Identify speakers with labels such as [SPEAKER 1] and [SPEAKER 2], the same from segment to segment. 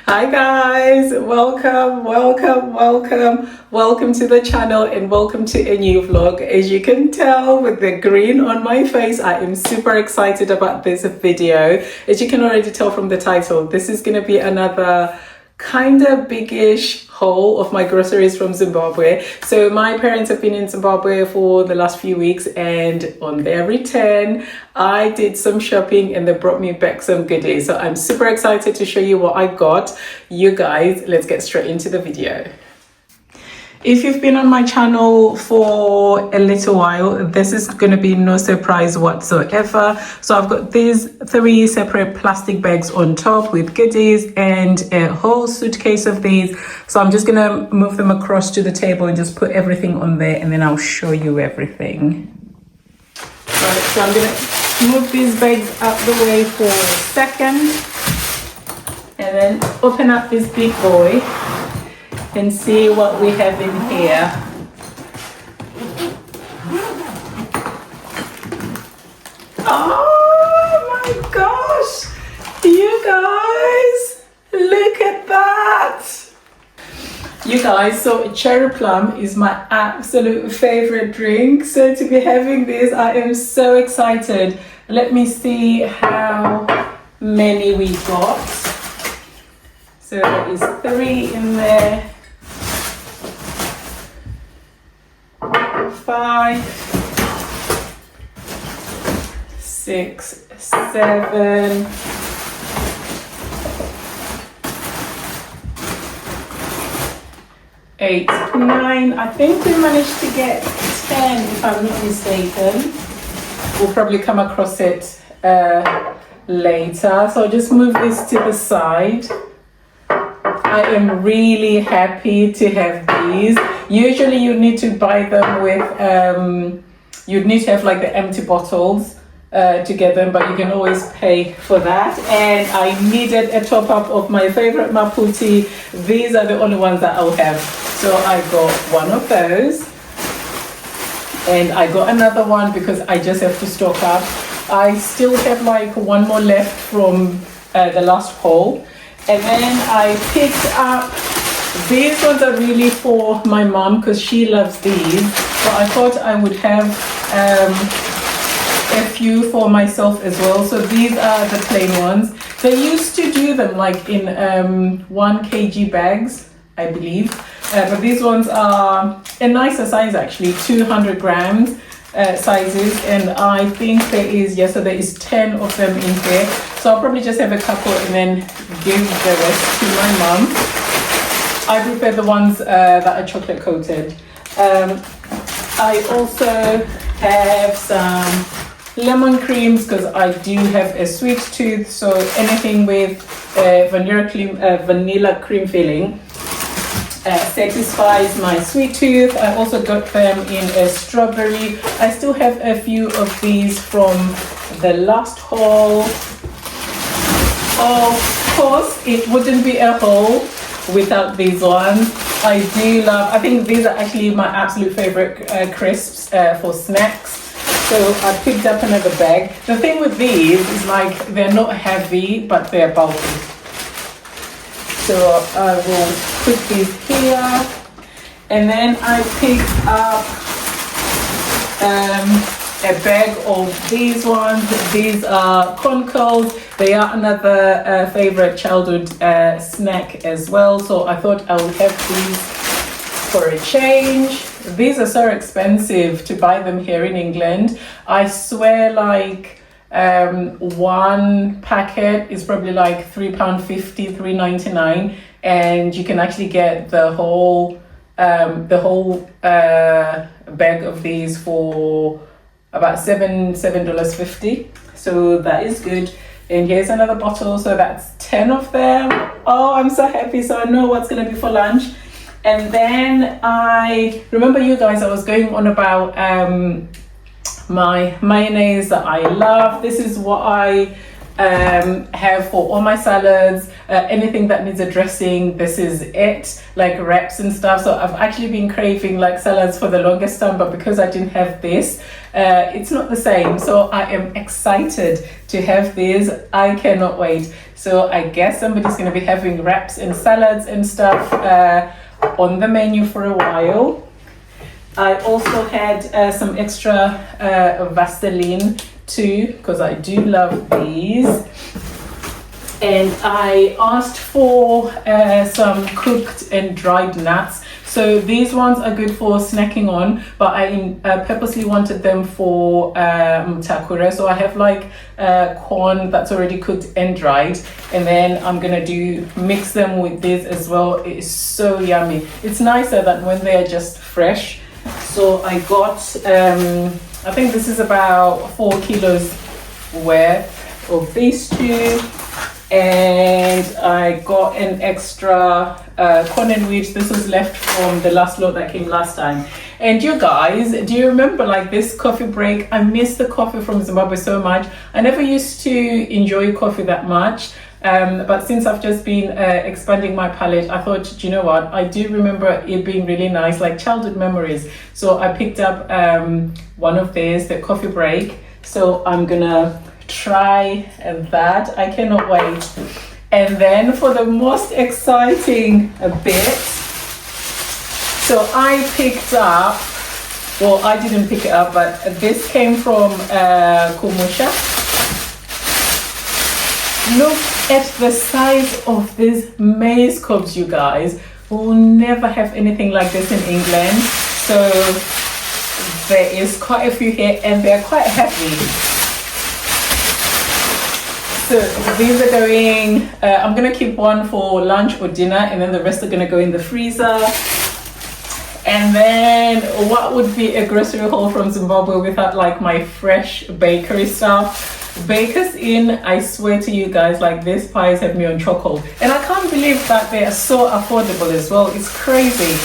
[SPEAKER 1] Hi guys, welcome to the channel and welcome to a new vlog. As you can tell with the green on my face, I am super excited about this video. As you can already tell from the title, this is going to be another kind of biggish haul of my groceries from Zimbabwe. So my parents have been in Zimbabwe for the last few weeks, and on their return I did some shopping and they brought me back some goodies. So I'm super excited to show you what I got. You guys, let's get straight into the video. If you've been on my channel for a little while, this is going to be no surprise whatsoever. So I've got these 3 separate plastic bags on top with goodies and a whole suitcase of these. So I'm just going to move them across to the table and just put everything on there, and then I'll show you everything. Right, so I'm going to move these bags out the way for a second and then open up this big boy and see what we have in here. Oh my gosh, you guys, look at that. You guys, so cherry plum is my absolute favorite drink. So to be having this, I am so excited. Let me see how many we got. So there is 3 in there. 5, 6, 7, 8, 9. I think we managed to get 10 if I'm not mistaken. We'll probably come across it later. So I'll just move this to the side. I am really happy to have these. Usually you need to buy them with, you'd need to have like the empty bottles to get them, but you can always pay for that. And I needed a top up of my favorite maputi. These are the only ones that I'll have. So I got one of those. And I got another one because I just have to stock up. I still have like one more left from the last haul. And then I picked up, these ones are really for my mom because she loves these. But I thought I would have a few for myself as well. So these are the plain ones. They used to do them like in 1 kg bags, I believe. But these ones are a nicer size actually, 200 grams. Sizes, and I think there is, so there is 10 of them in here. So I'll probably just have a couple and then give the rest to my mum. I prefer the ones that are chocolate coated. I also have some lemon creams because I do have a sweet tooth, so anything with vanilla cream filling satisfies my sweet tooth. I also got them in a strawberry. I still have a few of these from the last haul. Of course, it wouldn't be a haul without these ones. I do love, I think these are actually my absolute favorite crisps for snacks. So I picked up another bag. The thing with these is like they're not heavy, but they're bulky. So I will put these here, and then I picked up a bag of these ones. These are conkles. They are another favorite childhood snack as well. So I thought I would have these for a change. These are so expensive to buy them here in England. I swear, like one packet is probably like £3.50, £3.99, and you can actually get the whole bag of these for about $7.50. So that is good. And here's another bottle, so that's 10 of them. Oh, I'm so happy. So I know what's going to be for lunch. And then I remember, you guys, I was going on about my mayonnaise that I love. This is what I have for all my salads. anything that needs a dressing, this is it, like wraps and stuff. So I've actually been craving like salads for the longest time, but because I didn't have this, it's not the same. So I am excited to have this. I cannot wait. So I guess somebody's going to be having wraps and salads and stuff on the menu for a while. I also had some extra Vaseline too, because I do love these. And I asked for some cooked and dried nuts. So these ones are good for snacking on, but I purposely wanted them for mtakure. So I have like corn that's already cooked and dried, and then I'm gonna mix them with this as well. It is so yummy. It's nicer than when they are just fresh. So I got, I think this is about 4 kilos worth of these two. And I got an extra corn and wheat. This was left from the last lot that came last time. And you guys, do you remember like this coffee break? I miss the coffee from Zimbabwe so much. I never used to enjoy coffee that much. But since I've just been expanding my palate, I thought, do you know what? I do remember it being really nice, like childhood memories. So I picked up one of these, the coffee break. So I'm gonna try that. I cannot wait. And then for the most exciting bit, so I picked up, well, I didn't pick it up, but this came from Kumusha. Look at the size of these maize cobs, you guys. We'll never have anything like this in England. So there is quite a few here, and they're quite heavy. So these are going, I'm gonna keep one for lunch or dinner, and then the rest are gonna go in the freezer. And then what would be a grocery haul from Zimbabwe without like my fresh bakery stuff? Bakers Inn, I swear to you guys, like these pies have me on chokehold. And I can't believe that they are so affordable as well. It's crazy.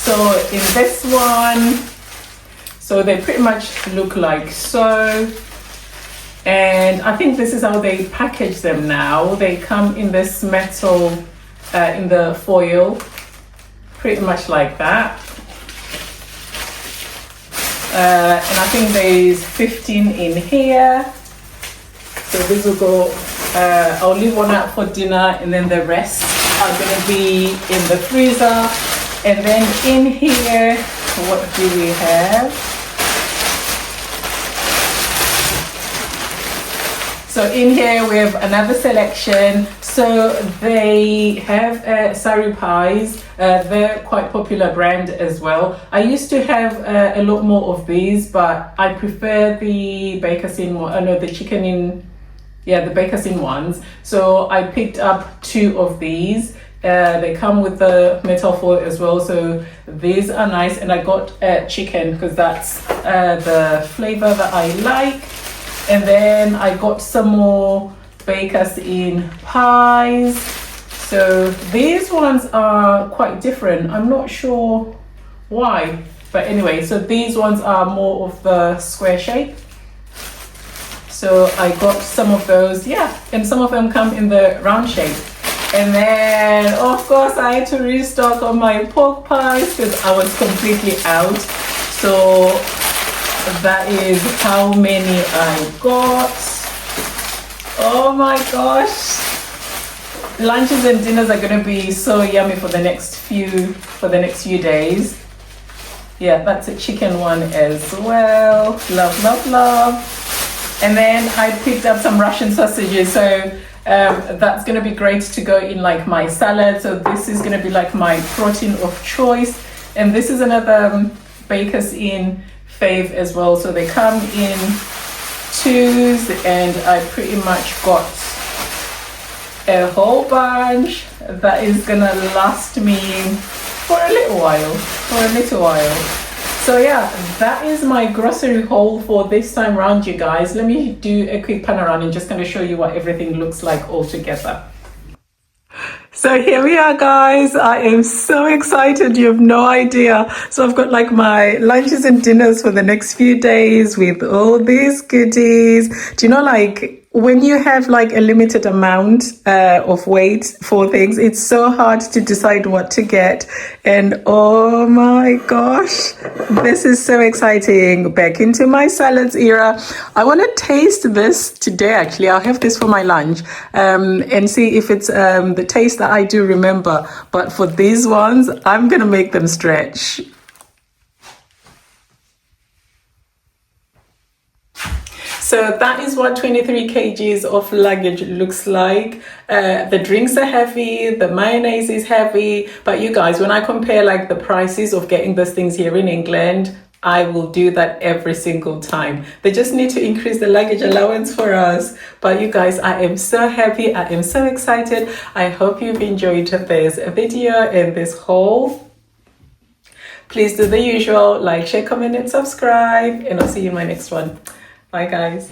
[SPEAKER 1] So in this one, so they pretty much look like so. And I think this is how they package them now. They come in this metal, in the foil, pretty much like that. And I think there's 15 in here. So this will go, I'll leave one out for dinner, and then the rest are gonna be in the freezer. And then in here, what do we have? So in here we have another selection. So they have sari pies. They're quite popular brand as well. I used to have a lot more of these, but I prefer the Bakers Inn one. No, the chicken in, yeah, the Bakers Inn ones. So I picked up 2 of these. They come with the metal foil as well. So these are nice, and I got chicken because that's the flavor that I like. And then I got some more Bakers Inn pies. So these ones are quite different. I'm not sure why, but anyway, so these ones are more of the square shape. So I got some of those, yeah, and some of them come in the round shape. And then of course I had to restock on my pork pies because I was completely out. So that is how many I got. Oh my gosh, lunches and dinners are gonna be so yummy for the next few days. Yeah, that's a chicken one as well. Love, love, love. And then I picked up some Russian sausages, so that's gonna be great to go in like my salad. So this is gonna be like my protein of choice. And this is another Bakers Inn fave as well. So they come in 2s, and I pretty much got a whole bunch that is gonna last me for a little while. So yeah, that is my grocery haul for this time round, you guys. Let me do a quick pan around and just kind of show you what everything looks like all together. So here we are, guys. I am so excited. You have no idea. So I've got like my lunches and dinners for the next few days with all these goodies. Do you know, like when you have like a limited amount of weight for things, it's so hard to decide what to get. And oh my gosh, this is so exciting. Back into my salads era. I want to taste this today. Actually, I'll have this for my lunch and see if it's the taste that I do remember. But for these ones, I'm gonna make them stretch. So that is what 23 kgs of luggage looks like. The drinks are heavy, the mayonnaise is heavy, but you guys, when I compare like the prices of getting those things here in England, I will do that every single time. They just need to increase the luggage allowance for us. But you guys, I am so happy. I am so excited. I hope you've enjoyed this video and this haul. Please do the usual, like, share, comment, and subscribe. And I'll see you in my next one. Bye, guys.